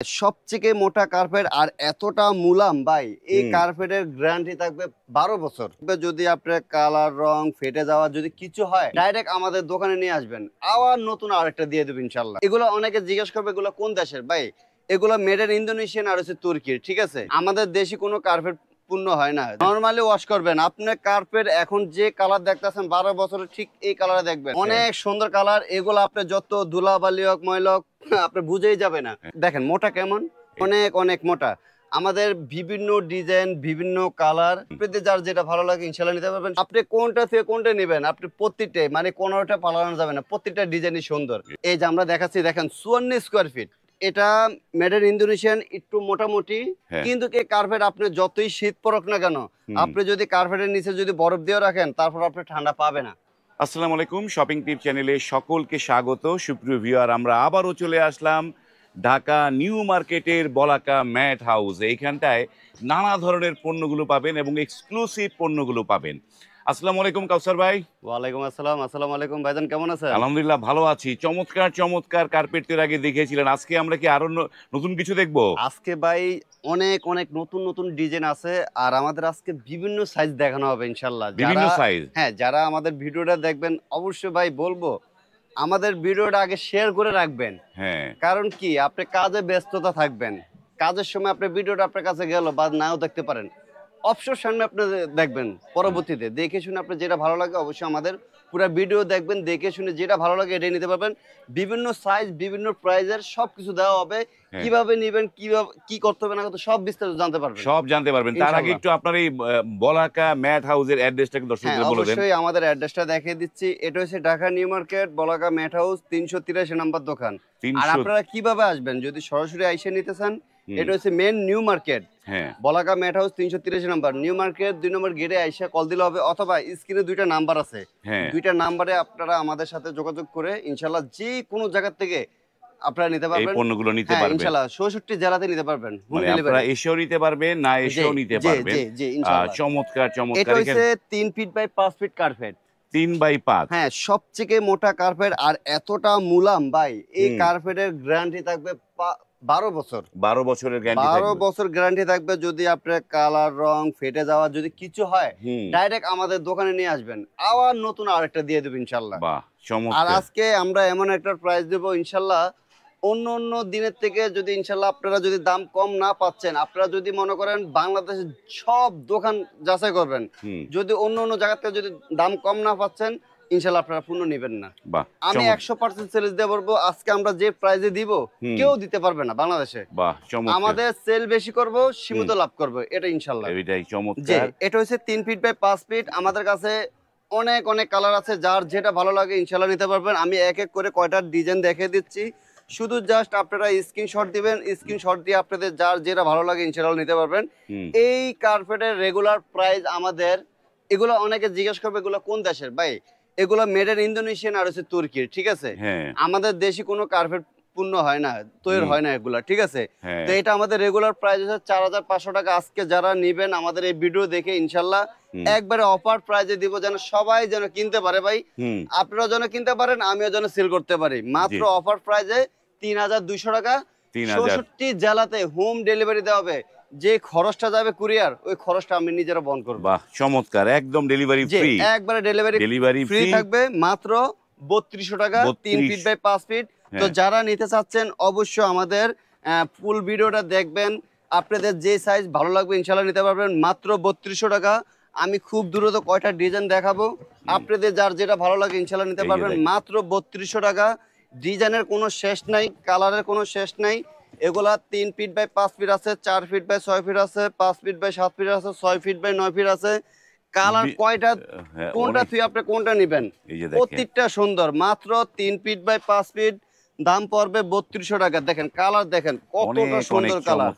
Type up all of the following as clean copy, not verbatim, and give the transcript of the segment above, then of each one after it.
সবথেকে মোটা কার্পেট আর এতটা মুলাম ভাই, এই কার্পেটের গ্যারান্টি থাকবে 12 বছর। যদি আপনার কালার রং ফেটে যাওয়া যদি কিছু হয়, ডাইরেক্ট আমাদের দোকানে নিয়ে আসবেন, আবার নতুন আরেকটা দিয়ে দেবো ইনশাল্লাহ। এগুলো অনেকে জিজ্ঞেস করবে এগুলো কোন দেশের ভাই, এগুলো মেড ইন ইন্দোনেশিয়ান আর হচ্ছে তুর্কির। ঠিক আছে, আমাদের দেশি কোনো কার্পেট পূর্ণ হয় না। নরমালি ওয়াশ করবেন, আপনার কার্পেট এখন যে কালার দেখতেছেন 12 বছরের ঠিক এই কালারে দেখবেন, অনেক সুন্দর কালার। এগুলো আপনি যত ধুলাবালি হোক ময়লা হোক আপনি বুঝেই যাবে না। দেখেন মোটা কেমন, অনেক অনেক মোটা। আমাদের বিভিন্ন ডিজাইন, বিভিন্ন কালার, আপনাদের যার যেটা ভালো লাগে ইনশাল্লাহ নিতে পারবেন। আপনি কোনটা থেকে কোনটা নেবেন, আপনি প্রত্যেকটাই মানে কোনোটা পালানো যাবে না, প্রত্যেকটা ডিজাইনই সুন্দর। এই যে আমরা দেখাচ্ছি, দেখেন 54 স্কোয়ার ফিট, এটা মেড ইন ইন্দোনেশিয়ান, একটু মোটামুটি। কিন্তু এই কার্পেট আপনি যতই শীত পড়ুক না কেন, আপনি যদি কার্পেটের নিচে যদি বরফ দিয়ে রাখেন, তারপর আপনি ঠান্ডা পাবে না। আসসালামু আলাইকুম, শপিং টিপ চ্যানেলে সকলকে স্বাগত। সুপ্রিয় ভিউয়ার, আমরা আবারও চলে আসলাম ঢাকা নিউ মার্কেটের বলাকা ম্যাট হাউস। এইখানটায় নানা ধরনের পণ্যগুলো পাবেন এবং এক্সক্লুসিভ পণ্যগুলো পাবেন। আসসালামু আলাইকুম কাউসার ভাই। ওয়ালাইকুম আসসালাম। আসসালামু আলাইকুম ভাইজান, কেমন আছেন? আলহামদুলিল্লাহ ভালো আছি। চমৎকার চমৎকার কার্পেট এর আগে দেখিয়েছিলেন, আজকে আমরা কি আরো নতুন কিছু দেখবো? আজকে ভাই অনেক অনেক নতুন নতুন ডিজাইন আছে, আর আমাদের আজকে বিভিন্ন সাইজ দেখানো হবে ইনশাল্লাহ। বিভিন্ন সাইজ? হ্যাঁ, যারা আমাদের ভিডিওটা দেখবেন অবশ্যই ভাই বলবো আমাদের ভিডিওটা আগে শেয়ার করে রাখবেন। হ্যাঁ, কারণ কি, আপনি কাজে ব্যস্ততা থাকবেন, কাজের সময় আপনার ভিডিওটা আপনার কাছে গেল বা নাও দেখতে পারেন, অবসর সামনে আপনি দেখবেন, পরবর্তীতে দেখে শুনে আপনার যেটা ভালো লাগে অবশ্যই আমাদের পুরো ভিডিও দেখবেন, দেখে শুনে যেটা ভালো লাগে এটাই নিতে পারবেন। বিভিন্ন সাইজ, বিভিন্ন প্রাইজের সবকিছু দেওয়া হবে, কিভাবে নেবেন, কিভাবে কি করতে হবে না করতে সব বিস্তারিত জানতে পারবেন, সব জানতে পারবেন। তার আগে একটু আপনার এই বলাকা ম্যাট হাউসের অ্যাড্রেসটা দর্শকদের বলে দেন। অবশ্যই আমাদের অ্যাড্রেসটা দেখিয়ে দিচ্ছি। এটা হচ্ছে ঢাকা নিউ মার্কেট বলাকা ম্যাট হাউস, 383 নম্বর দোকান। আর আপনারা কিভাবে আসবেন, যদি সরাসরি আইসা নিতে চান, এটা হচ্ছে মেন নিউ মার্কেট, বলাকা ম্যাট হাউস 383 নম্বর নিউ মার্কেট, 2 নম্বর গেটে আইসা কল দিলে হবে, অথবা স্ক্রিনে 2টা নাম্বার আছে, 2টা নাম্বারে আপনারা আমাদের সাথে যোগাযোগ করে ইনশাআল্লাহ যে কোনো জায়গা থেকে আপনারা নিতে পারবেন, এই পণ্যগুলো নিতে পারবেন ইনশাআল্লাহ। 66 জেলাতে নিতে পারবেন, হোম মানে ডেলিভারি। আপনারা এসেও নিতে পারবেন, না এসেও নিতে পারবেন। জি ইনশাআল্লাহ। চমৎকার চমৎকার। এটা হচ্ছে 3 feet by 5 feet carpet, 3 by 5। হ্যাঁ, সবথেকে মোটা কার্পেট আর এতটা মুলাম ভাই, এই কার্পেটের গ্যারান্টি থাকবে 12 বছর। 12 বছরের গ্যারান্টি থাকবে। 12 বছর গ্যারান্টি থাকবে। যদি আপনার কালার রং ফেটে যাওয়া যদি কিছু হয়, ডাইরেক্ট আমাদের দোকানে নিয়ে আসবেন, আবার নতুন আরেকটা দিয়ে দেব ইনশাআল্লাহ। বাহ, চমৎকার। আর আজকে আমরা এমন একটা প্রাইস দেব ইনশাআল্লাহ, অন্য অন্য দিনের থেকে যদি ইনশাআল্লাহ আপনারা যদি দাম কম না পাচ্ছেন, আপনারা যদি মনে করেন বাংলাদেশের সব দোকান যাচাই করবেন, যদি অন্য অন্য জায়গা থেকে যদি দাম কম না পাচ্ছেন, ইনশাআল্লাহ আপনারা পূর্ণ নেবেন না। আমি 100% সেল দিতে পারবো। আজকে আমরা যে প্রাইজে দিব কেউ দিতে পারবে না বাংলাদেশে। আমাদের সেল বেশি করব, সীমিত লাভ করব, এটা ইনশাআল্লাহ। এটাই চমৎকার। এটা হচ্ছে 3 ফিট বাই 5 ফিট। আমাদের কাছে অনেক অনেক কালার আছে, যার যেটা ভালো লাগে ইনশাআল্লাহ নিতে পারবেন। আমি এক এক করে কয়টা ডিজাইন দেখিয়ে দিচ্ছি, শুধু জাস্ট আপনারা স্ক্রিনশট দিবেন, স্ক্রিনশট দিয়ে আপনাদের যার যেটা ভালো লাগে ইনশাআল্লাহ নিতে পারবেন। এই কার্পেটের রেগুলার প্রাইস আমাদের, এগুলো অনেকে জিজ্ঞেস করবে এগুলো কোন দেশের ভাই, এগুলো মেড ইন ইন্দোনেশিয়ান আর হচ্ছে তুর্কির। ঠিক আছে, আমাদের দেশি কোনো কার্পেট পূর্ণ হয় না, তৈরি হয় না এগুলা। ঠিক আছে, তো এটা আমাদের রেগুলার প্রাইস হচ্ছে 4500 টাকা। আজকে যারা নিবেন আমাদের এই ভিডিও দেখে ইনশাআল্লাহ একবারে অফার প্রাইজে দিব, যেন সবাই যেন কিনতে পারে ভাই, আপনারা যেন কিনতে পারেন, আমিও যেন সেল করতে পারি। মাত্র অফার প্রাইজে 3200 টাকা। 66 জেলাতে হোম ডেলিভারি দেওয়া হবে। যে খরচটা যাবে কুরিয়ার, ওই খরচটা আমি নিজেরা বহন করব। বাহ, চমৎকার। একদম ডেলিভারি ফ্রি, একবারে ডেলিভারি ফ্রি থাকবে। মাত্র 3200 টাকা, 3 ফিট বাই 5 ফিট। তো যারা নিতে চাচ্ছেন অবশ্যই আমাদের ফুল ভিডিওটা দেখবেন, আপনাদের যে সাইজ ভালো লাগবে ইনশাআল্লাহ নিতে পারবেন। মাত্র 3200 টাকা। আমি খুব দ্রুত কয়টা ডিজাইন দেখাবো, আপনাদের যার যেটা ভালো লাগে ইনশাআল্লাহ নিতে পারবেন। মাত্র 3200 টাকা। ডিজাইনের কোনো শেষ নাই, কালারের কোনো শেষ নাই। এগুলা 3 ফিট বাই 5 ফিট আছে, 4 ফিট বাই 6 ফিট আছে, 5 ফিট বাই 7 ফিট আছে, 6 ফিট বাই 9 ফিট আছে। কালার কয়টা, কোনটা তুই আপনি কোনটা নেবেন, প্রত্যেকটা সুন্দর। মাত্র 3 ফিট বাই 5 ফিট, দাম পড়বে 3200 টাকা। দেখেন কালার, দেখেন কতটা সুন্দর কালার,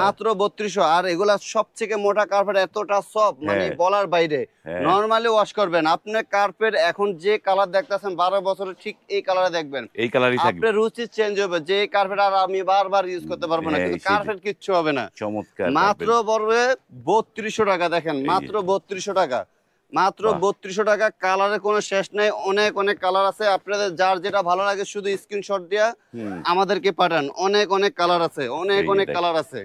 মাত্র 3200। আর এগুলা সবথেকে মোটা কার্পেট, এতটা সফট মানে বলার বাইরে। নরমালি ওয়াশ করবেন, আপনার কার্পেট এখন যে কালার দেখতেছেন 12 বছরের ঠিক এই কালারে দেখবেন, এই কালারই থাকবে। আপনার রুচি চেঞ্জ হবে, যে কার্পেট আর আমি বারবার ইউজ করতে পারবো না, কিন্তু কার্পেট কিচ্ছু হবে না। চমৎকার। মাত্র পড়বে 3200 টাকা। দেখেন মাত্র 3200 টাকা। মাত্র বাহ। 3200 টাকা। কালারের কোনো শেষ নাই, অনেক অনেক কালার আছে। আপনাদের যার যেটা ভালো লাগে শুধু স্ক্রিনশট দিয়া হুম, আমাদেরকে পাঠান। অনেক অনেক কালার আছে, অনেক এই যে অনেক দেখেন। কালার আছে।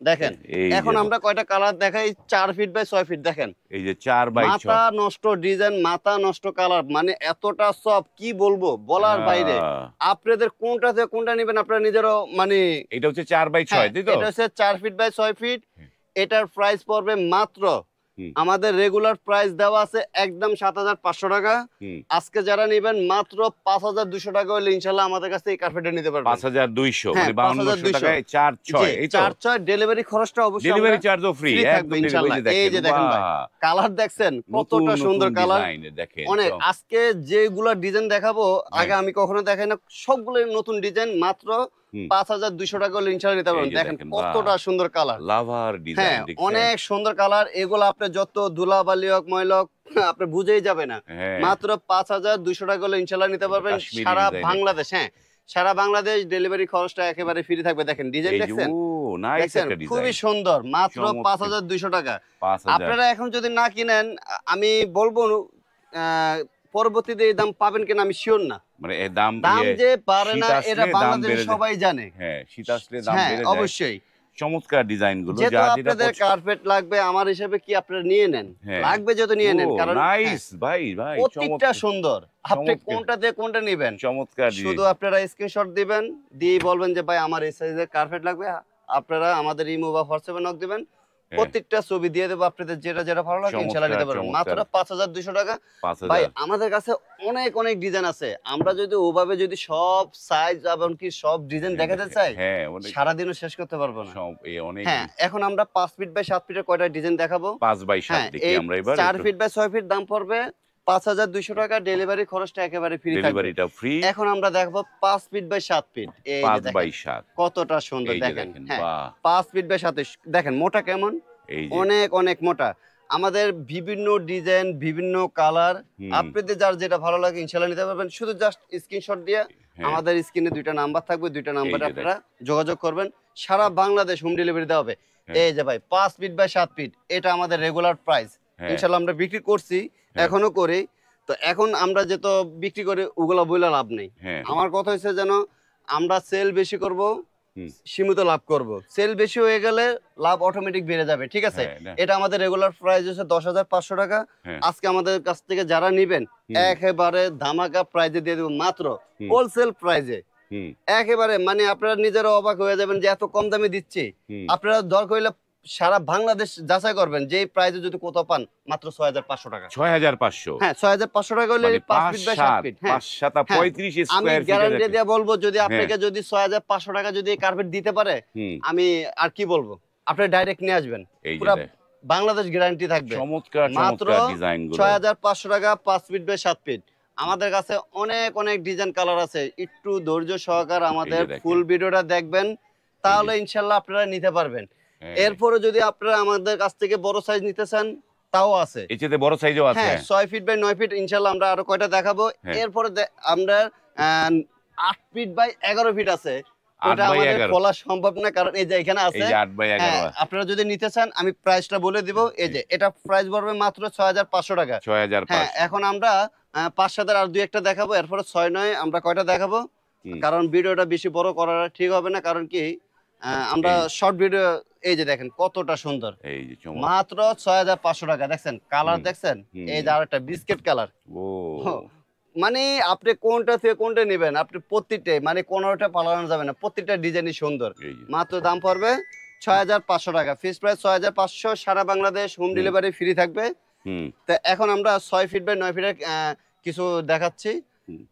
দেখেন এই এখন যে আমরা কয়টা কালার দেখাই, 4 ফিট বাই 6 ফিট। দেখেন 4x6। মাথা নষ্ট ডিজাইন, মাথা নষ্ট কালার, মানে এতটা সব কি বলবো, বলার বাইরে। আপনাদের কোনটা থেকে কোনটা নেবেন আপনারা নিজেরও মানে। এটা হচ্ছে 4x6, হ্যাঁ, তাই তো? এটা হচ্ছে 4 ফিট বাই 6 ফিট। হ্যাঁ। এটার প্রাইস পড়বে মাত্র, হুম, আমাদের রেগুলার প্রাইস দেওয়া আছে একদম 7500 টাকা। হুম। আজকে যারা নেবেন মাত্র 5200 টাকা হলে ইনশাল্লাহ আমাদের কাছে এই কার্পেটটা নিতে পারবেন। 5200, হ্যাঁ, মানে 5200 টাকায় 4/6, এই তো? 4/6 ডেলিভারি খরচটা অবশ্যই ডেলিভারি আমরা চার্জও ফ্রি, ফ্রি থাকবে একদম ডেলিভারি। ইনশাল্লাহ। এই যে দেখেন ভাই, বাহ! কালার দেখছেন নতুন কতটা সুন্দর নতুন কালার। ডিজাইন দেখেন। অনেক, আজকে যেগুলা ডিজাইন দেখাবো আগে হ্যাঁ। আমি কখনো দেখাই না, সবগুলো নতুন ডিজাইন। মাত্র হুম। 5200 টাকা হলে ইনশাল্লাহ নিতে পারবেন। এই যে দেখেন দেখেন, কতটা বাহ। সুন্দর কালার। লাভার হ্যাঁ, ডিজাইন দেখছেন? অনেক সুন্দর কালার। এগুলো আপনি যত ধুলাবালি হোক ময়লা হোক আপনি বুঝেই যাবে না। হ্যাঁ। মাত্র 5200 টাকা হলে ইনশাল্লাহ নিতে পারবেন কাশ্মীরি সারা ডিজাইনের। বাংলাদেশ। হ্যাঁ, সারা বাংলাদেশ ডেলিভারি খরচটা একেবারে ফ্রি থাকবে। দেখেন ডিজাইন এই যে, দেখছেন, ও নাইস দেখছেন একটা ডিজাইন। খুবই সুন্দর। মাত্র চমৎকার। 5200 টাকা। 5000। আপনারা এখন যদি না কিনেন আমি বলবো পরবর্তীতে এই দাম পাবেন কিনা আমি শিওর না। মানে এর দাম দাম যে পারে শীত না আসলে এটা দাম বাংলাদেশে বেড়ে যায়। সবাই জানে। হ্যাঁ, শীত আসলে দাম হ্যাঁ বেড়ে যায়। অবশ্যই। চমৎকার ডিজাইন গুলো, যেহেতু যা যেটা আপনাদের কার্পেট লাগবে আমার হিসেবে কি আপনারা নিয়ে নেন, হ্যাঁ। লাগবে যেহেতু নিয়ে নেন। কারণ নাইস ভাই, ভাই প্রত্যেকটা সুন্দর। আপনি চমৎকার। কোনটা দিয়ে কোনটা নেবেন চমৎকার শুধু জিনিস। আপনারা স্ক্রিনশট দিবেন, দিয়ে বলবেন যে ভাই আমার এই সাইজের কার্পেট লাগবে। আপনারা আমাদের ইমো বা হোয়াটসঅ্যাপে নক দিবেন, হ্যাঁ। প্রত্যেকটা ছবি দিয়ে দেবো। আপনাদের যেটা যেটা ভালো লাগে ইনশাআল্লাহ নিতে পারবেন। চমৎকার, মাত্র চমৎকার। 5200 টাকা। 5000। ভাই আমাদের কাছে অনেক অনেক ডিজাইন আছে। আমরা যদি ওভাবে যদি সব সাইজ এবং কি সব ডিজাইন দেখাতে চাই হ্যাঁ, অনেক সারাদিনও শেষ করতে পারবো না। সব অনেক। হ্যাঁ, এখন আমরা 5 ফিট বাই 7 ফিটের কয়টা ডিজাইন দেখাবো। 5x7 হ্যাঁ, দেখি এই আমরা এবার। 4 ফিট বাই 6 ফিট দাম পড়বে 5200 টাকা। ডেলিভারি খরচটা একেবারে ফ্রি থাকবে। ডেলিভারিটা ফ্রি। এখন আমরা দেখবো 5 ফিট বাই 7 ফিট। এই যে দেখেন 5x7। কতটা সুন্দর। এই যে দেখেন দেখেন, হ্যাঁ, বাহ। 5 ফিট বাই 7 দেখেন মোটা কেমন, এই যে অনেক অনেক মোটা। আমাদের বিভিন্ন ডিজাইন, বিভিন্ন কালার, হুম। আপনাদের যার যেটা ভালো লাগে ইনশাআল্লাহ নিতে পারবেন। শুধু জাস্ট স্ক্রিনশট দিয়ে হ্যাঁ। আমাদের স্ক্রিনে 2টা নাম্বার থাকবে, 2টা নাম্বারে যে আপনারা যোগাযোগ করবেন। সারা বাংলাদেশ হোম ডেলিভারি দেওয়া হবে। হ্যাঁ। এই যে ভাই 5 ফিট বাই 7 ফিট, এটা আমাদের রেগুলার প্রাইস। হ্যাঁ। ইনশাআল্লাহ আমরা বিক্রি করছি, হ্যাঁ। এখনো করি। তো এখন আমরা যেটা বিক্রি করে ওগুলা বইলা লাভ নেই। হ্যাঁ। আমার কথা হচ্ছে যেন আমরা সেল বেশি করব, হুম। সীমিত লাভ করব। সেল বেশি হয়ে গেলে লাভ অটোমেটিক বেড়ে যাবে, ঠিক আছে? হ্যাঁ, না। এটা আমাদের রেগুলার প্রাইস হচ্ছে 10500 টাকা। হ্যাঁ। আজকে আমাদের কাছ থেকে যারা নেবেন হুম। একেবারে ধামাকা প্রাইজে দিয়ে দেবো, মাত্র হুম। হোলসেল প্রাইজে। হুম। একেবারে মানে আপনারা নিজেরা অবাক হয়ে যাবেন যে এত কম দামে দিচ্ছি। হুম। আপনারা দরকার হইলে সারা বাংলাদেশ যাচাই করবেন যে এই প্রাইজে যদি কোথাও পান মাত্র 6500 টাকা। 6500। হ্যাঁ, 6500 টাকা হলে মানে 5 ফিট বাই 7 ফিট। হ্যাঁ, 5/7 হ্যাঁ। 35 আমি স্কয়ার গ্যারান্টি ফিট। দিয়ে বলবো যদি আপনাকে যদি 6500 টাকা যদি এই কার্পেট দিতে পারে, হুম। আমি আর কি বলবো, আপনি ডাইরেক্ট নিয়ে আসবেন। এই যে পুরো দেখ, বাংলাদেশ গ্যারান্টি থাকবে। চমৎকার মাত্র চমৎকার ডিজাইন গুলো। 6500 টাকা 5 ফিট বাই 7 ফিট। আমাদের কাছে অনেক অনেক ডিজাইন কালার আছে। একটু ধৈর্য সহকার আমাদের দেখেন। ফুল ভিডিওটা দেখবেন, তাহলে ইনশাআল্লাহ আপনারা নিতে পারবেন। হ্যাঁ। এরপরে যদি আপনারা আমাদের কাছ থেকে বড় সাইজ নিতে চান তাও আছে। এর চেয়ে বড় সাইজও আছে। হ্যাঁ, 6 ফিট বাই 9 ফিট ইনশাআল্লাহ আমরা আরো কয়টা দেখাবো। হ্যাঁ। এরপরে আমরা 8 ফিট বাই 11 ফিট আছে। 8 ওটা বাই আমাদের 11 খোলা সম্ভব না, কারণ এই যে এখানে এই আছে। যে 8x11 হ্যাঁ, আছে। আপনারা যদি নিতে চান আমি প্রাইসটা বলে দিব। এই যে এটা প্রাইস পড়বে মাত্র 6500 টাকা। 6500। হ্যাঁ, এখন আমরা 5-7 আর 2-1টা দেখাবো, এরপরে 6-9 আমরা কয়টা দেখাবো। হুম। কারণ ভিডিওটা বেশি বড় করা ঠিক হবে না, কারণ কি আমরা শর্ট ভিডিও। এই যে দেখেন কতটা সুন্দর, এই যে চমৎকার। মাত্র 6500 টাকা। দেখছেন কালার, হুম। দেখছেন হুম। এই যে আরেকটা বিস্কিট কালার। ও মানে আপনি কোনটা থেকে কোনটা নেবেন, আপনি প্রত্যেকটাই মানে কোনোটা পালানো যাবে না, প্রত্যেকটা ডিজাইনই সুন্দর। এই যে মাত্র দাম পড়বে 6500 টাকা। ফিক্স প্রাইস 6500, সারা বাংলাদেশ হোম ডেলিভারি ফ্রি থাকবে। হুম। তো এখন আমরা 6 ফিট বাই 9 ফিটের কিছু দেখাচ্ছি। হুম।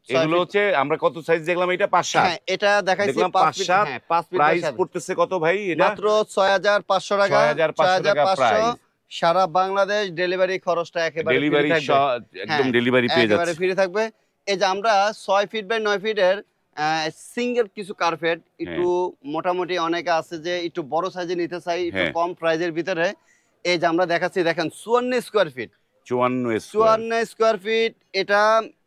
6 এগুলো ফিট। হচ্ছে আমরা কত সাইজ দেখলাম, এটা 5/7 হ্যাঁ, এটা দেখাইছি দেখলাম 5 ফিট। 5/7 হ্যাঁ, 5 ফিট বাই প্রাইস 7। পড়তেছে কত ভাই এটা? মাত্র 6500 টাকা। 6500 টাকা 6500, প্রাইস। সারা বাংলাদেশ ডেলিভারি খরচটা একেবারে ডেলিভারি ফ্রি থাকবে। একদম হ্যাঁ, ডেলিভারি পেয়ে একেবারে যাচ্ছে। ফ্রি থাকবে। এই যে আমরা 6 ফিট বাই 9 ফিটের সিঙ্গেল কিছু কার্পেট একটু মোটামুটি অনেকে আছে যে একটু বড় সাইজে নিতে চাই, একটু হ্যাঁ। কম প্রাইজের ভিতরে। এই যে আমরা দেখাচ্ছি, দেখেন 54 square feet. 54 square. 54 square fit. এটা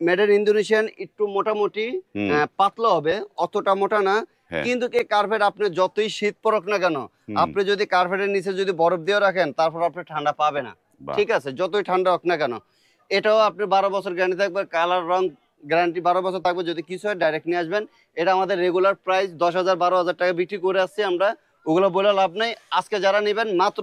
মেড ইন ইন্দোনেশিয়ান, একটু মোটামুটি হুম। পাতলা হবে, অতটা মোটা না। হ্যাঁ। কিন্তু এই কার্পেট আপনি যতই শীত পড়ুক না কেন, হুম। আপনি যদি কার্পেটের নিচে যদি বরফ দিয়ে রাখেন তারপর আপনি ঠান্ডা পাবে না। বাহ। ঠিক আছে, যতই ঠান্ডা হোক না কেন। এটাও আপনি 12 বছর গ্যারান্টি থাকবে, কালার রং গ্যারান্টি 12 বছর থাকবে। যদি কিছু হয় ডাইরেক্ট নিয়ে আসবেন। এটা আমাদের রেগুলার প্রাইস 10,000 12,000 টাকা বিক্রি করে আসছি আমরা, ওগুলো বলে লাভ নাই। আজকে যারা নেবেন মাত্র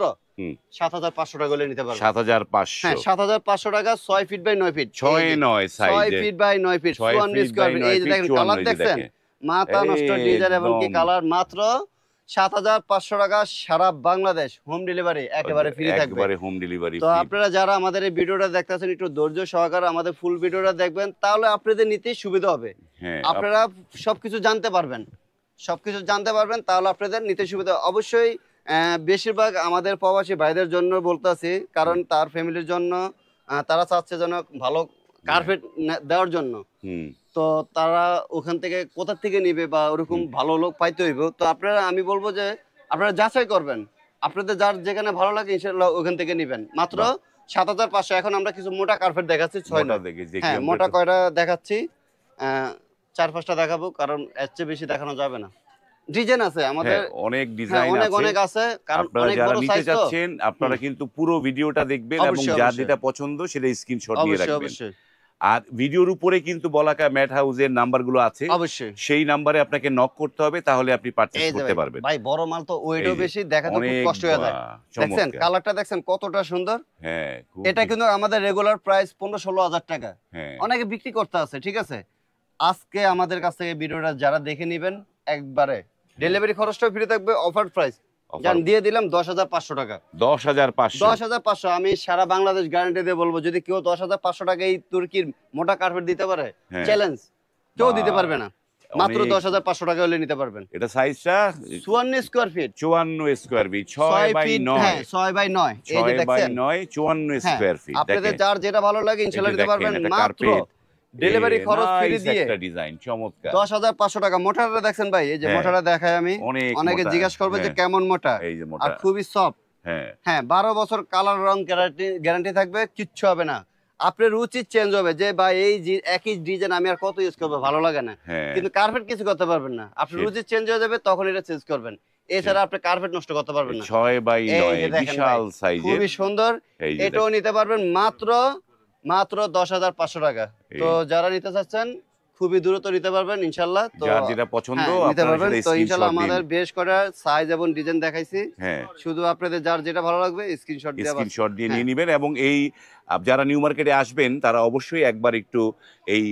7,500 টাকা হলে নিতে পারবেন। 7,500। হ্যাঁ 7,500 টাকা, 6 ফিট বাই 9 ফিট, 6-9 6 সাইজে, feet by 9 feet, 54 square feet. এই যে দেখেন কালার দেখছেন, মাথা নষ্ট ডিজাইন এবং কি কালার। মাত্র 7,500 টাকা, সারা বাংলাদেশ হোম ডেলিভারি একেবারে ফ্রি থাকবে। একেবারে হোম ডেলিভারি। তো আপনারা যারা আমাদের এই ভিডিওটা দেখতেছেন একটু ধৈর্য সহকারে আমাদের ফুল ভিডিওটা দেখবেন, তাহলে আপনাদের নিতে সুবিধা হবে। হ্যাঁ, আপনারা সবকিছু জানতে পারবেন, সবকিছু জানতে পারবেন, তাহলে আপনাদের নিতে সুবিধা। অবশ্যই বেশিরভাগ আমাদের প্রবাসী ভাইদের জন্য বলতেছি, কারণ তার ফ্যামিলির জন্য তারা চাচ্ছে যেন ভালো কার্পেট দেওয়ার জন্য। তো তারা ওখান থেকে কোথা থেকে নিবে বা ওরকম ভালো লোক পাইতে হইব। তো আপনারা, আমি বলবো যে আপনারা যাচাই করবেন, আপনাদের যার যেখানে ভালো লাগে ইনশাআল্লাহ ওখান থেকে নিবেন। মাত্র 7,500। এখন আমরা কিছু মোটা কার্পেট দেখাচ্ছি, 6 হ্যাঁ মোটা কয়টা দেখাচ্ছি, 4-5টা দেখাবো, কারণ এর চেয়ে বেশি দেখানো যাবে না। ডিজাইন আছে আমাদের, অনেক ডিজাইন অনেক আছে, অনেক আছে, কারণ আপনারা অনেক যারা বড় নিতে সাইজ তো। যাচ্ছেন আপনারা কিন্তু পুরো ভিডিওটা দেখবেন এবং অবশ্যই, যার অবশ্যই। যেটা পছন্দ সেটা স্ক্রিনশট নিয়ে অবশ্যই রাখবেন। অবশ্যই আর ভিডিওর উপরে কিন্তু বলাকা ম্যাট হাউসের নাম্বারগুলো আছে, অবশ্যই। সেই নাম্বারে আপনাকে নক করতে হবে, তাহলে আপনি পারচেজ এই যে করতে পারবেন। ভাই বড় মাল তো ওয়েটও এই যে, বেশি, দেখাতে খুব অনেক কষ্ট হয়ে যায়। দেখছেন চমৎকার। কালারটা দেখছেন কতটা সুন্দর। হ্যাঁ, খুব এটা কিন্তু আমাদের রেগুলার প্রাইস 15-16 হাজার টাকা, হ্যাঁ, অনেকে বিক্রি করতে আছে। ঠিক আছে, আজকে আমাদের কাছ থেকে ভিডিওটা যারা দেখে নেবেন একবারে ডেলিভারি খরচটাও ফ্রি থাকবে, অফার প্রাইস জান দিয়ে দিলাম 10,500 টাকা। 10,500। 10,500 আমি সারা বাংলাদেশ গ্যারান্টি দিয়ে বলবো, যদি কেউ 10,500 টাকা এই তুর্কির মোটা কার্পেট দিতে পারে, হ্যাঁ। চ্যালেঞ্জ কেউ দিতে বাহ, পারবে না। মাত্র অনেক। 10,500 টাকা হলে নিতে পারবেন। এটা সাইজটা 54 square feet, 54 square feet, 6 by 9। হ্যাঁ 6 বাই 9, এই যে 6 বাই দেখছেন 9, 54 হ্যাঁ, স্কয়ার ফিট। আপনাদের যার যেটা ভালো লাগে ইনশাআল্লাহ নিতে পারবেন। মাত্র ডেলিভারি এই খরচ ফ্রি নাইস দিয়ে একটা ডিজাইন, চমৎকার। 10,500 টাকা। মোটাটা দেখছেন ভাই, এই যে হ্যাঁ, মোটাটা দেখাই আমি, অনেক অনেকে মোটা, জিজ্ঞাসা করবে যে হ্যাঁ। কেমন মোটা, এই যে মোটা, আর খুবই সফট। হ্যাঁ, হ্যাঁ 12 বছর কালার রং গ্যারান্টি থাকবে, কিচ্ছু হবে না। আপনার রুচি চেঞ্জ হবে যে ভাই এই একই ডিজাইন আমি আর কত ইউজ করবো, ভালো লাগে না। হ্যাঁ, কিন্তু কার্পেট কিছু করতে পারবেন না, আপনার রুচি চেঞ্জ হয়ে যাবে, তখন এটা চেঞ্জ করবেন। এছাড়া আপনি কার্পেট নষ্ট করতে পারবেন না। 6 বাই এই 9 যে দেখেন বিশাল ভাই, সাইজের, খুবই সুন্দর। এই যে এটাও নিতে পারবেন মাত্র 10,500 টাকা। তো যারা নিতে চাচ্ছেন খুবই দ্রুত নিতে পারবেন ইনশাআল্লাহ। তো যার যেটা পছন্দ হ্যাঁ, নিতে আপনারা পারবেন। সেটা তো ইনশাআল্লাহ স্ক্রিনশট আমাদের দিন। বেশ কটা সাইজ এবং ডিজাইন দেখাইছি, হ্যাঁ, শুধু আপনাদের যার যেটা ভালো লাগবে স্ক্রিনশট দিয়ে স্ক্রিনশট দিয়ে হ্যাঁ। নিয়ে নেবেন। এবং এই যারা নিউ মার্কেটে আসবেন তারা অবশ্যই একবার একটু এই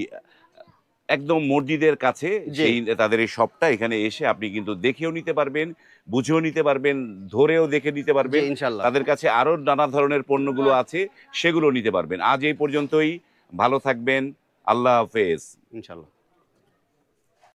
একদম মসজিদের কাছে জি। সেই তাদের এই শপটা, এখানে এসে আপনি কিন্তু দেখেও নিতে পারবেন, বুঝেও নিতে পারবেন, ধরেও দেখে নিতে পারবেন। জি, ইনশাআল্লাহ। তাদের কাছে আরো নানা ধরনের পণ্যগুলো আছে, সেগুলো নিতে পারবেন। আজ এই পর্যন্তই, ভালো থাকবেন, আল্লাহ হাফেজ। ইনশাআল্লাহ।